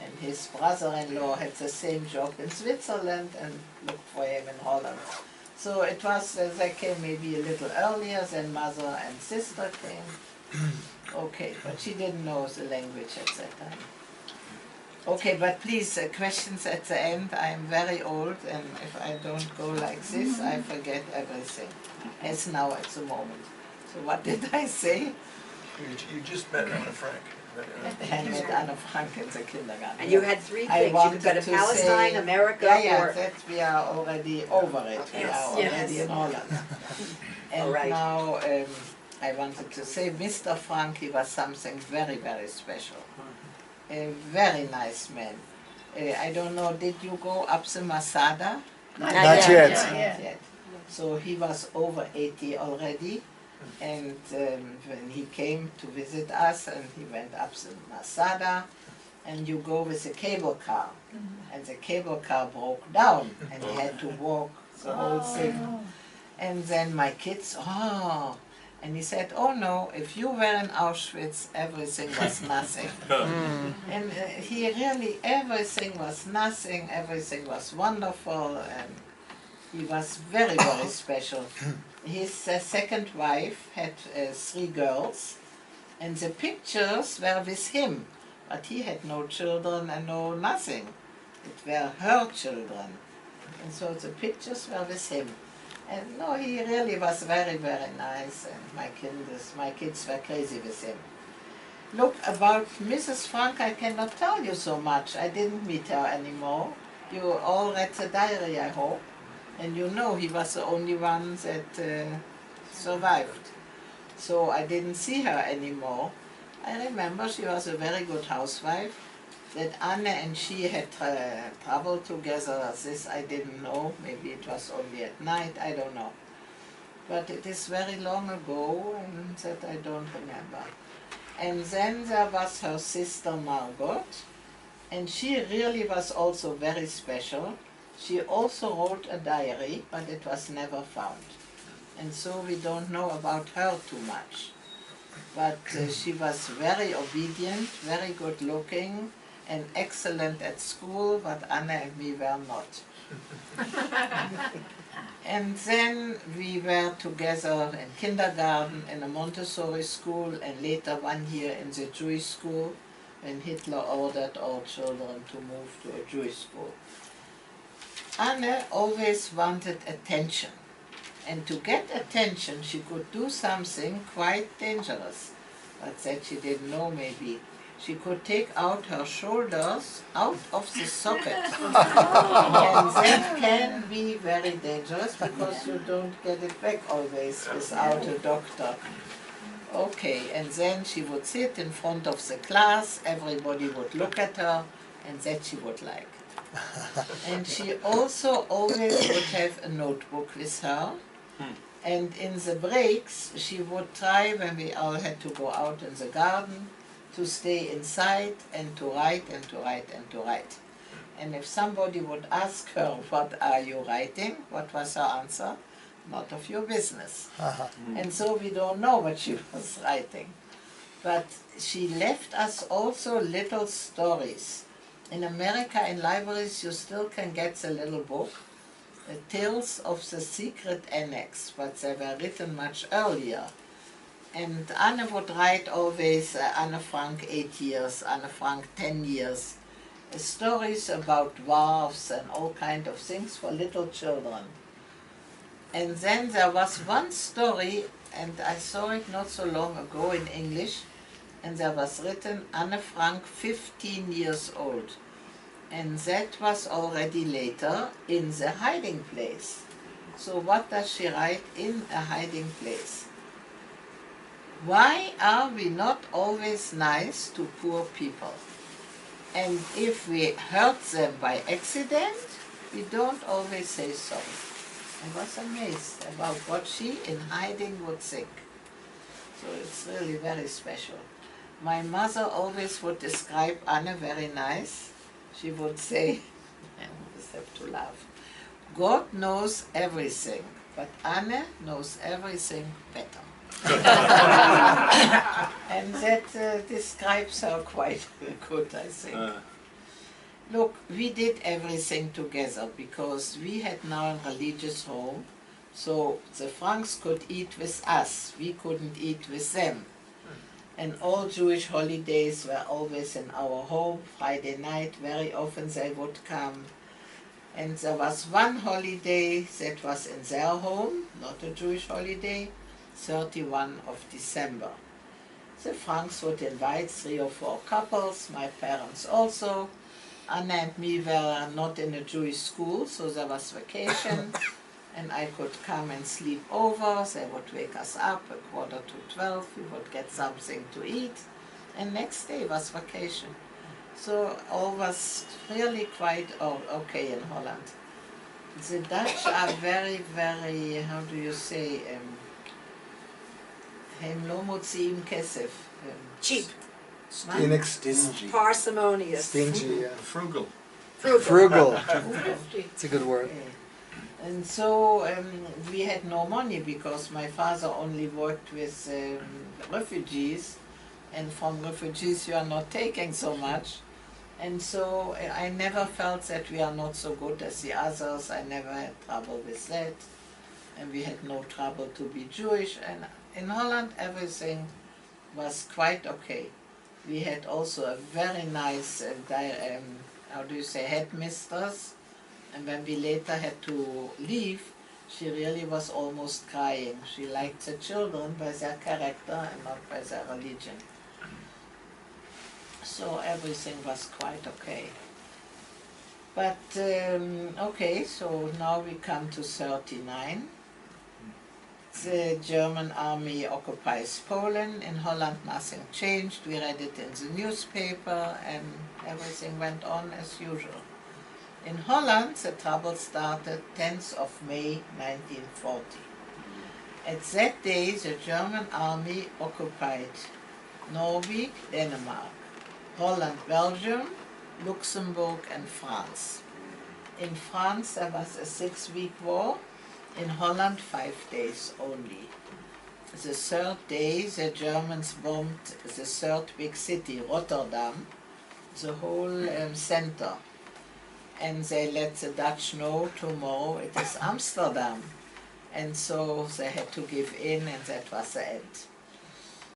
And his brother-in-law had the same job in Switzerland and looked for him in Holland. So it was, they came maybe a little earlier, then mother and sister came. Okay, but she didn't know the language at that time. Okay, but please, questions at the end. I am very old, and if I don't go like this, I forget everything, as now at the moment. So what did I say? You just met Anna Frank. I met Anna Frank in the kindergarten. And you had three things. You could go to Palestine, America, yeah, or... that we are already over it. Okay. We are already in Holland. And right. now I wanted to say Mr. Frank, he was something very, very special. A very nice man. I don't know, did you go up the Masada? Not yet. Not yet. So he was over 80 already, and when he came to visit us, and he went up the Masada, and you go with a cable car, and the cable car broke down, and he had to walk the whole thing. And then my kids, and he said, oh no, if you were in Auschwitz, everything was nothing. And he really, everything was nothing, everything was wonderful, and he was very, very special. His second wife had 3 girls, and the pictures were with him, but he had no children and no nothing. It were her children, and so the pictures were with him. And no, he really was very, very nice, and my kids were crazy with him. Look, about Mrs. Frank, I cannot tell you so much. I didn't meet her anymore. You all read the diary, I hope. And you know he was the only one that survived. So I didn't see her anymore. I remember she was a very good housewife. That Anne and she had traveled together, this I didn't know. Maybe it was only at night, I don't know. But it is very long ago, and that I don't remember. And then there was her sister Margot, and she really was also very special. She also wrote a diary, but it was never found. And so we don't know about her too much. But she was very obedient, very good looking, and excellent at school, but Anna and me were not. And then we were together in kindergarten, in a Montessori school, and later 1 year in the Jewish school, when Hitler ordered all children to move to a Jewish school. Anna always wanted attention, and to get attention she could do something quite dangerous, but that she didn't know maybe. She could take out her shoulders out of the socket. And that can be very dangerous because you don't get it back always without a doctor. Okay, and then she would sit in front of the class, everybody would look at her, and that she would like it. And she also always would have a notebook with her. And in the breaks, she would try, when we all had to go out in the garden, to stay inside and to write and to write and to write. And if somebody would ask her, what are you writing? What was her answer? Not of your business. And so we don't know what she was writing. But she left us also little stories. In America, in libraries, you still can get the little book, Tales of the Secret Annex, but they were written much earlier. And Anne would write always, Anne Frank 8 years, Anne Frank 10 years, stories about dwarfs and all kind of things for little children. And then there was one story, and I saw it not so long ago in English, and there was written Anne Frank 15 years old. And that was already later in the hiding place. So what does she write in a hiding place? Why are we not always nice to poor people? And if we hurt them by accident, we don't always say sorry. I was amazed about what she in hiding would think. So it's really very special. My mother always would describe Anne very nice. She would say, I always have to laugh, God knows everything, but Anne knows everything better. And that describes her quite good, I think. Look, we did everything together because we had now a religious home, so the Franks could eat with us, we couldn't eat with them. And all Jewish holidays were always in our home. Friday night, very often they would come. And there was one holiday that was in their home, not a Jewish holiday, 31 of December. The Franks would invite 3 or 4 couples, my parents also. Anna and me were not in a Jewish school, so there was vacation. And I could come and sleep over. They would wake us up at 11:45, we would get something to eat, and next day was vacation. So all was really quite okay in Holland. The Dutch are very, very, how do you say, הם לא מוציאים כסף. Cheap, Stingy. parsimonious, Stingy, yeah. Frugal. frugal. Frugal. It's a good word. And so we had no money because my father only worked with refugees, and from refugees you are not taking so much. And so I never felt that we are not so good as the others. I never had trouble with that. And we had no trouble to be Jewish. And in Holland everything was quite okay. We had also a very nice, how do you say, headmistress. And when we later had to leave, she really was almost crying. She liked the children by their character and not by their religion. So everything was quite okay. But, okay, so now we come to 39. The German army occupies Poland. In Holland nothing changed. We read it in the newspaper and everything went on as usual. In Holland, the trouble started 10th of May 1940. At that day, the German army occupied Norway, Denmark, Holland, Belgium, Luxembourg and France. In France there was a 6-week war, in Holland 5 days only. The 3rd day the Germans bombed the 3rd big city, Rotterdam, the whole center. And they let the Dutch know tomorrow it is Amsterdam. And so they had to give in, and that was the end.